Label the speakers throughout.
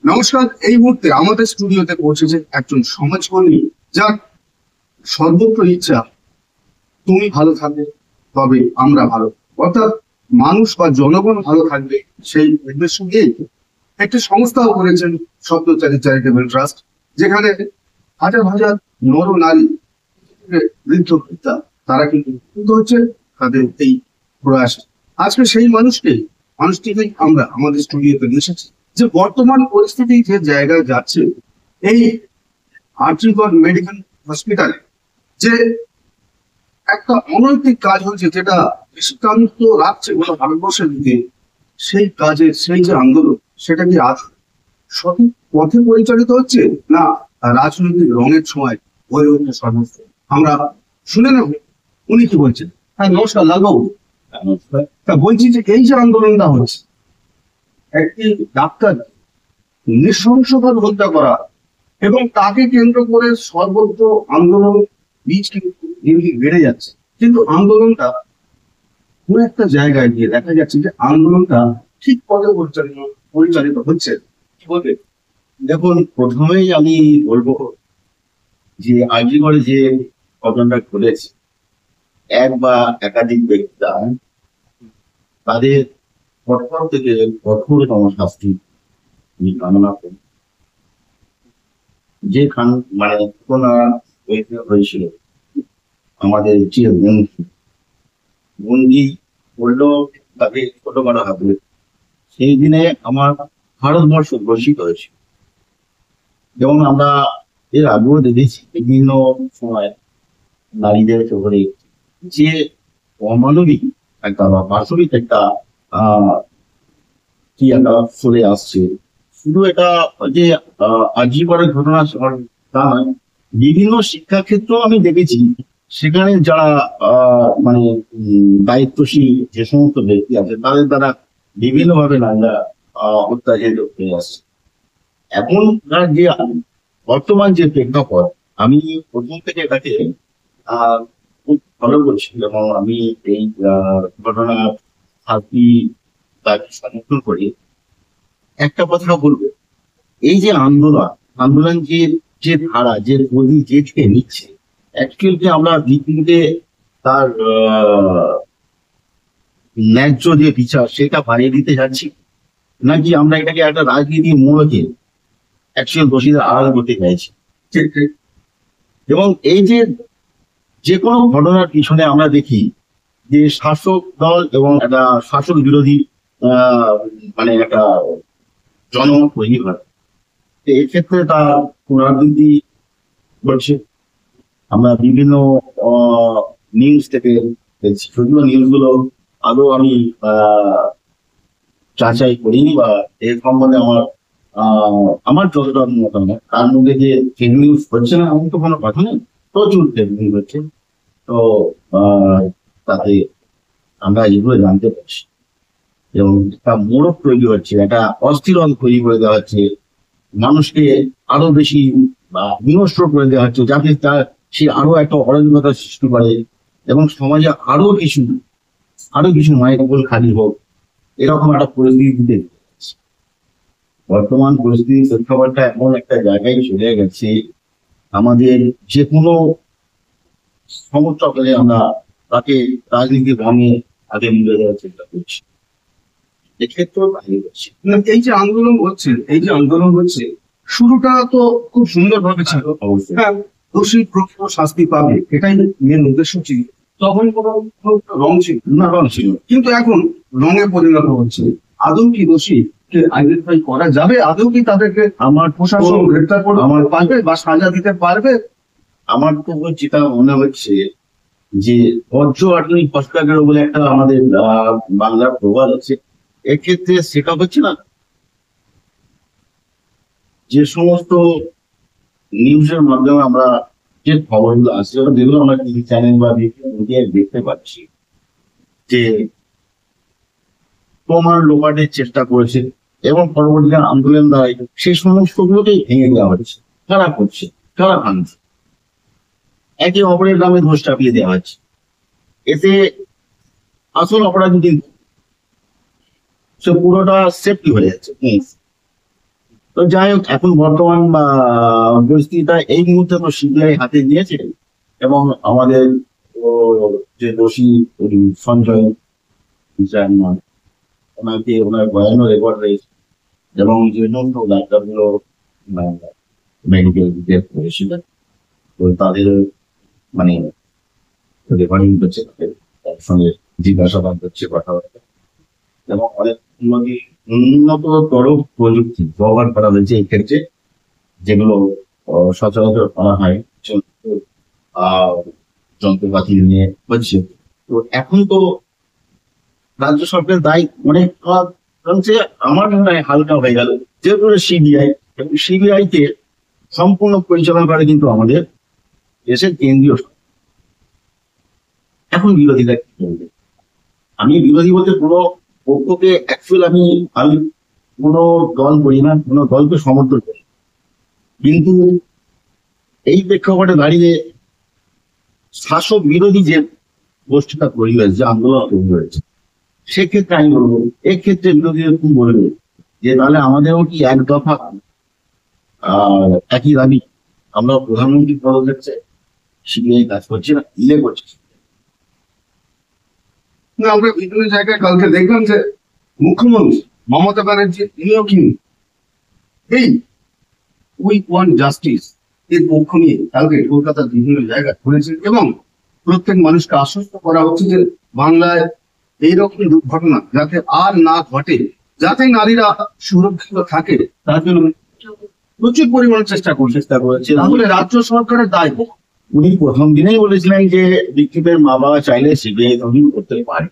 Speaker 1: নমস্কার। এই মুহূর্তে আমাদের স্টুডিওতে পৌঁছেছে একজন সমাজকর্মী, যার সর্বত্র ইচ্ছা তুমি ভালো থাকবে তবে আমরা ভালো, অর্থাৎ মানুষ বা জনগণ ভালো থাকবে সেই উদ্দেশ্য নিয়ে একটি সংস্থাও করেছেন শব্দচারী চ্যারিটেবল ট্রাস্ট, যেখানে হাজার হাজার নর নারী বৃদ্ধ বৃদ্ধা তারা কিন্তু উপকৃত হচ্ছে তাদের এই প্রয়াস। আজকে সেই মানুষটিকেই আমরা আমাদের স্টুডিওতে নিয়ে এসেছি, যে বর্তমান পরিস্থিতি যে জায়গায় যাচ্ছে এই আরজিকর মেডিকেল হসপিটালে, যে একটা অনৈতিক কাজ হচ্ছে যেটা দৃষ্টান্ত রাখছে গোটা ভারতবর্ষের দিকে, সেই কাজের সেই যে আন্দোলন সেটা কি আজ সঠিক পথে পরিচালিত হচ্ছে, না রাজনৈতিক রঙের ছোঁয়ায় হয়ে উঠছে সর্বস্ব? আমরা শুনে নেব উনি কি বলছেন। হ্যাঁ, নমস্কার লালবাবু। তা বলছি যে এই যে আন্দোলনটা হচ্ছে, একটি ডাক্তার নৃশংসভাবে হত্যা করা এবং তাকে কেন্দ্র করে সর্বত্র আন্দোলন বীজ কিন্তু বেড়ে যাচ্ছে, কিন্তু আন্দোলনটা কোন একটা জায়গায় গিয়ে দেখা যাচ্ছে যে আন্দোলনটা ঠিক পথে পরিচালিত হচ্ছে। কি বলবে?
Speaker 2: দেখুন, প্রথমেই আমি বলবো যে আর্যিকরে যে ঘটনাটা ঘটেছে, এক বা একাধিক ব্যক্তিরা তাদের কঠোর থেকে কঠোরতম শাস্তি আমি কামনা করি। যে ঘটনা হয়েছিল, আমাদের যে বন্দি করলেও তাকে ছোট করা হবে, সেই দিনে আমার ভারতবর্ষ ঘোষিত হয়েছিল। যেমন আমরা এর আগেও দেখেছি বিভিন্ন সময় নারীদের উপরে যে অমানবিক একটা বা পাশবিক একটা কি একটা চলে আসছে। শুধু এটা যে আর্যিকরের ঘটনা তা নয়, বিভিন্ন শিক্ষাক্ষেত্র আমি দেখেছি সেখানে যারা দায়িত্বশীল যে সমস্ত ব্যক্তি আছে তাদের দ্বারা বিভিন্নভাবে নারীরা অত্যাচারিত হয়ে আসছে। এখন যে বর্তমান যে প্রেক্ষাপট, আমি প্রথম থেকে এটাকে খুব ভালো করছি এবং আমি এই ঘটনা শাস্তি তাকে সমর্থন করি। একটা কথা বলবো, এই যে আন্দোলন যে যে ধারা যে গতি যে খেয়ে নিচ্ছে, অ্যাকচুয়ালি আমরা পৃথিবীতে তার ন্যায্য যে বিচার সেটা বানিয়ে দিতে যাচ্ছি, নাকি আমরা এটাকে একটা রাজনীতির মোড়কে অ্যাকচুয়াল দোষীদের আড়াল করতে চাইছি। এবং এই যে কোনো ঘটনার পিছনে আমরা দেখি যে শাসক দল এবং একটা শাসক বিরোধী একটা জনমত তৈরি হয়। এক্ষেত্রে তার পুনরাবৃত্তি করছে। আমরা বিভিন্ন নিউজ থেকে দেখছি, যদিও নিউজগুলো আদৌ আমি যাচাই করিনি বা এর সম্বন্ধে আমার যতটা মত নয়, তার মধ্যে যে ফেক নিউজ হচ্ছে না এমন তো কোনো কথা নেই, প্রচুর ফেক নিউজ হচ্ছে। তো তাতে আমরা এগুলো জানতে পারছি এবং একটা মোড়ক তৈরি হচ্ছে, একটা অস্থিরতা তৈরি করে দেওয়া হচ্ছে, মানুষকে আরো বেশি বিনষ্ট করে দেওয়া হচ্ছে, যাতে সে আরো একটা অরাজকতা সৃষ্টি করে এবং সমাজে আরো কিছু মায়ের উপর খালি হোক, এরকম একটা পরিস্থিতিতে বর্তমান পরিস্থিতির প্রেক্ষাপটটা এমন একটা জায়গায় চলে গেছে, আমাদের যে কোনো সমস্যা পেলে আমরা তাকে রাজনীতি ভঙ্গে আগে মিলে দেওয়ার চেষ্টা করছি। এক্ষেত্রেও তাই হচ্ছে।
Speaker 1: এই যে আন্দোলন হচ্ছে শুরুটা তো খুব সুন্দর ভাবে ছিল, হ্যাঁ, দোষী প্রকৃত শাস্তি পাবে এটাই মেন উদ্দেশ্য ছিল। তখন কোনো রং ছিল না, কিন্তু এখন রঙে পরিণত হচ্ছে। আদৌ কি দোষী আইডেন্টিফাই করা যাবে? আদৌ কি তাদেরকে আমার প্রশাসন গ্রেপ্তার করে পারবে বা সাজা দিতে পারবে?
Speaker 2: আমার তো যেটা মনে হচ্ছে যে বজ্র আধুনিক হস্তাগার বলে একটা আমাদের বাংলার প্রবাদ আছে, এক্ষেত্রে সেটা হচ্ছে না। যে সমস্ত নিউজের মাধ্যমে আমরা যে খবরগুলো আসছে, যেগুলো আমরা টিভি চ্যানেল বা মিডিয়ায় দেখতে পাচ্ছি, যে প্রমাণ লোপাটের চেষ্টা করেছে এবং পরবর্তীতে আন্দোলন দ্বারা সেই সমস্ত গুলোকেই ভেঙে দেওয়া হচ্ছে। কারা করছে, কারা ভাঙছে, একে অপরের নামে দোষ চাপিয়ে দেওয়া হচ্ছে। এতে আসল অপরাধী কিন্তু সে পুরোটা সেফটি হয়ে যাচ্ছে। তো যাই হোক, এখন বর্তমান পরিস্থিতিটা এই মুহূর্তে তো সিবিআই হাতে নিয়েছে, এবং আমাদের ও, যে দোষী সঞ্জয় নয়, ওনাকে ওনার ভয়ানক রেকর্ড রয়েছে, এবং যে সমস্ত ডাক্তারগুলো মেডিকেল করেছিল, তো তাদের মানে রেকর্ডিং করছে, তাদের সঙ্গে জিজ্ঞাসাবাদ করছে, কথাবার্তা, এবং অনেক উন্নততর প্রযুক্তি ব্যবহার করা হয়েছে এই ক্ষেত্রে, যেগুলো সচরাচর করা হয় আহ, যন্ত্রপাতি নিয়ে হচ্ছে। তো এখন তো রাজ্য সরকারের দায় অনেক অংশে আমার মনে হয় হালকা হয়ে গেল, যেহেতু সিবিআই, এবং সিবিআই কে সম্পূর্ণ পরিচালনা করে কিন্তু আমাদের দেশের কেন্দ্রীয় সরকার। এখন বিরোধীরা কি করবে? আমি বিরোধী বলতে কোনো পক্ষকে অ্যাকচুয়াল আমি আমি কোনো দল করি না, কোনো দলকে সমর্থন করি, কিন্তু এই প্রেক্ষাপটে দাঁড়িয়ে শাসক বিরোধী যে গোষ্ঠীটা তৈরি হয়েছে, যে আন্দোলন তৈরি হয়েছে, সেক্ষেত্রে আমি বলবো, এক্ষেত্রে বিরোধীরা কি বলবে যে তাহলে আমাদেরও কি এক দফা একই দাবি, আমরা প্রধানমন্ত্রী পদত্যাগ চাই, সিবিআই কাজ করছে না, ইলে করছে।
Speaker 1: না, আমরা বিভিন্ন জায়গায় কালকে দেখলাম যে মুখ্যমন্ত্রী মমতা ব্যানার্জি তিনিও কিন্তু এই উই ওয়ান্ট জাস্টিস এর পক্ষ নিয়ে কালকে কলকাতার বিভিন্ন জায়গায় ঘুরেছেন, এবং প্রত্যেক মানুষকে আশ্বস্ত করা হচ্ছে যে বাংলায় এইরকম দুর্ঘটনা যাতে আর না ঘটে, যাতে নারীরা সুরক্ষিত থাকে, তার জন্য প্রচুর পরিমাণে চেষ্টা করছে। তাহলে রাজ্য সরকারের দায়।
Speaker 2: উনি প্রথম দিনেই বলেছিলেন যে বিক্ষোভের মা বাবা চাইলে সিবিআই তদন্ত করতে পারে।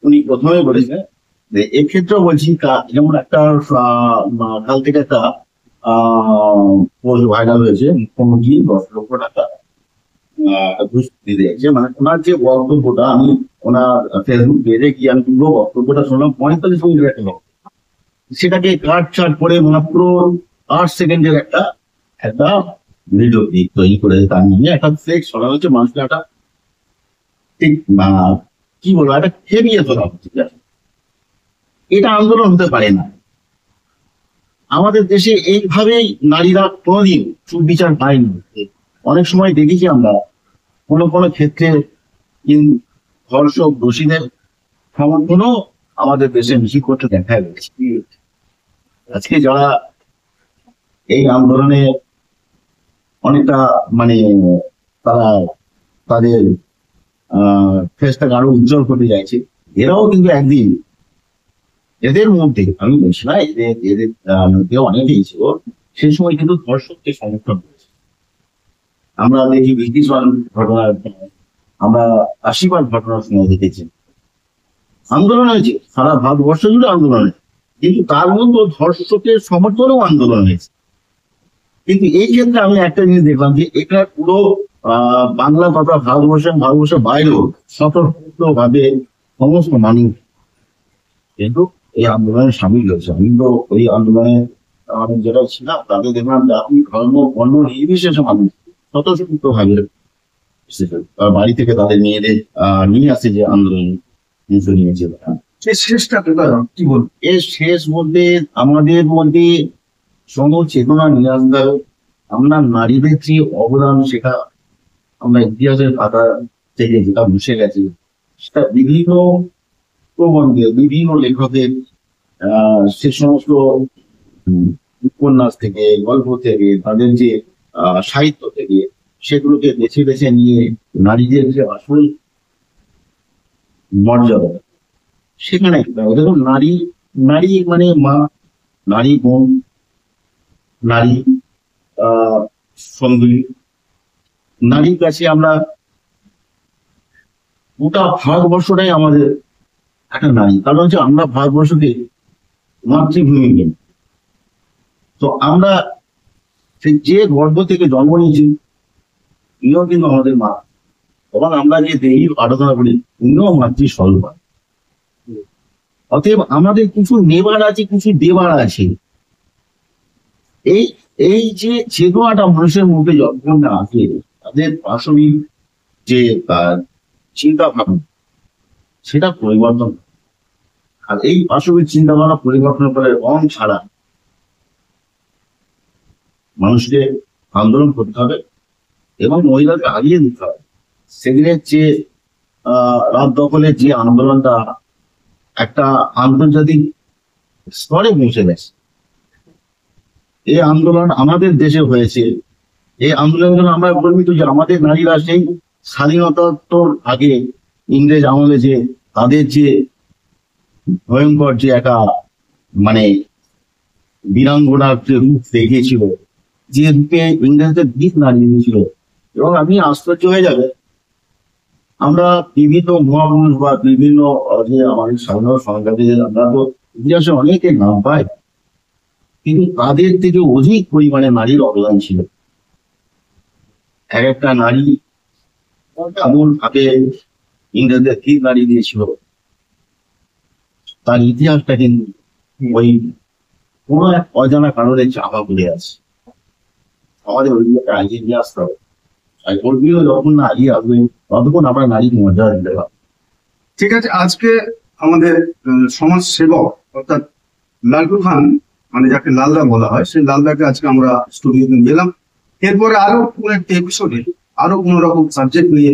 Speaker 2: উনি প্রথমে বলেছিলেন যে এক্ষেত্রেও বলছি, যেমন একটা কাল থেকে একটা পোস্ট ভাইরাল হয়েছে, মুখ্যমন্ত্রী 10 লক্ষ টাকা ঘুষ দিতে চাইছে। মানে ওনার যে বক্তব্যটা, আমি ওনার ফেসবুক পেজে গিয়ে আমি পুরো বক্তব্যটা শুনলাম, 45 মিনিটের একটা বক্তব্য। সেটাকে কাট ছাট করে মাত্র 8 সেকেন্ডের একটা একটা ভিডিও ক্লিপ তৈরি করে তার নিয়ে একটা ফেক সরা হচ্ছে, মানুষকে একটা ঠিক কি বলবো, একটা খেপিয়ে তোলা হচ্ছে। এটা আন্দোলন হতে পারে না। আমাদের দেশে এইভাবেই নারীরা কোনোদিন সুবিচার পায়নি। অনেক সময় দেখেছি আমরা কোনো কোনো ক্ষেত্রে ধর্ষক দোষীদের সমর্থনও আমাদের দেশে বেশি করতে দেখা গেছে। আজকে যারা এই আন্দোলনে অনেকটা মানে তারা তাদের ফেসটাকে আরো উজ্জ্বল করতে চাইছে, এরাও কিন্তু একদিন এদের মধ্যে, আমি বলছি না এদের এদের মধ্যে অনেকেই ছিল সেই সময় কিন্তু ধর্ষককে সমর্থন করেছে। আমরা দেখি ব্রিটিশ ঘটনার, আমরা আশীর্বাদ ঘটনার সময় দেখেছি আন্দোলন হয়েছে, সারা ভারতবর্ষ জুড়ে আন্দোলন হয়েছে, কিন্তু তার মধ্যে ধর্ষকের সমর্থনও আন্দোলন হয়েছে। কিন্তু এই ক্ষেত্রে আমি একটা জিনিস দেখলাম যে এটা পুরো বাংলা তথা ভারতবর্ষের বাইরেও স্বতঃস্ফূর্ত ভাবে সমস্ত মানুষ কিন্তু এই আন্দোলনে সামিল হয়েছে। আমি তো ওই আন্দোলনে আমি যেটা ছিলাম তাদের দেখলাম জাতি ধর্ম বর্ণ নির্বিশেষে মানুষ স্বতঃস্ফূর্ত ভাবে তার বাড়ি থেকে তাদের মেয়েদের নিয়ে আসে যে আন্দোলন নিয়েছে।
Speaker 1: শেষটা কি বলবো,
Speaker 2: এর শেষ মধ্যে আমাদের মধ্যে চেতনা নিয়ে আসতে হবে। আমরা নারীদের যে অবদান, সেটা আমরা ইতিহাসের পাতা থেকে যেটা মুছে গেছে, সেটা বিভিন্ন প্রবন্ধে বিভিন্ন লেখকের সে সমস্ত উপন্যাস থেকে, গল্প থেকে, তাদের যে সাহিত্য থেকে, সেগুলোকে বেছে বেছে নিয়ে নারীদের যে আসল মর্যাদা সেখানে দেখুন, নারী নারী মানে মা, নারী বোন, নারী সঙ্গী, নারীর কাছে আমরা গোটা ভারতবর্ষটাই আমাদের একটা নারী। কারণ হচ্ছে আমরা ভারতবর্ষকে মাতৃভূমি নিই। তো আমরা যে গর্ভ থেকে জন্ম নিয়েছি, ইনিও কিন্তু আমাদের মা, এবং আমরা যে দেবী আরাধনা করি, ইনিও মাতৃস্বরূপা। অতএব আমাদের কিছু নেবার আছে, কিছু দেবার আছে। এই এই যে চেতনাটা মানুষের মধ্যে যখন আসে, তাদের পাশবিক যে চিন্তা ভাবনা, সেটা পরিবর্তন। আর এই পাশবিক চিন্তা ভাবনা পরিবর্তন করে রং ছাড়া মানুষকে আন্দোলন করতে হবে এবং মহিলাকে আগিয়ে দিতে হবে। সেদিনের যে রাত দখলের যে আন্দোলনটা একটা আন্তর্জাতিক স্তরে পৌঁছে গেছে, এই আন্দোলন আমাদের দেশে হয়েছে। এই আন্দোলন আমরা গর্বিত যে আমাদের নারীরা সেই স্বাধীনতার আগে ইংরেজ আমলে যে তাদের যে ভয়ঙ্কর যে একটা মানে বীরাঙ্গনার যে রূপ দেখিয়েছিল, যে রূপে ইংরেজদের দিক নাড়িয়ে দিয়েছিল। এবং আপনি আশ্চর্য হয়ে যাবে, আমরা বিভিন্ন মহাপুরুষ বা বিভিন্ন যে আমাদের স্বাধীনতা সংগ্রামীদের আমরা তো ইতিহাসে অনেকের নাম পাই, কিন্তু তাদের থেকে অধিক পরিমাণে নারীর অবদান ছিল। এক একটা নারী এমন ভাবে ইংরেজদের দিক নাড়িয়ে দিয়েছিল, তার ইতিহাসটা কিন্তু ওই কোনো এক অজানা কারণে চাপা পড়ে আছে। আমাদের ওইগুলোকে আগিয়ে নিয়ে আসতে হবে। আর ওইগুলো যখন না আগিয়ে আসবে ততক্ষণ আমরা নারীর মর্যাদা দিতে পারবো।
Speaker 1: ঠিক আছে, আজকে আমাদের সমাজ সেবক অর্থাৎ লালটু খান, মানে যাকে লালদা বলা হয়, সেই লালদাকে আজকে আমরা স্টুডিওতে গেলাম। এরপরে আরো কোনো একটা এপিসোডে আরো কোনো রকম সাবজেক্ট নিয়ে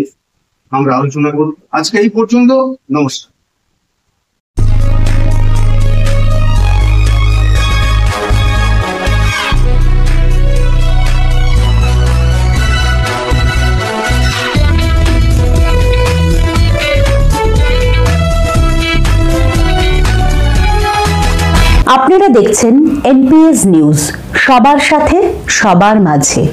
Speaker 1: আমরা আলোচনা করব। আজকে এই পর্যন্ত, নমস্কার।
Speaker 3: আপনারা দেখছেন NPS নিউজ, সবার সাথে সবার মাঝে।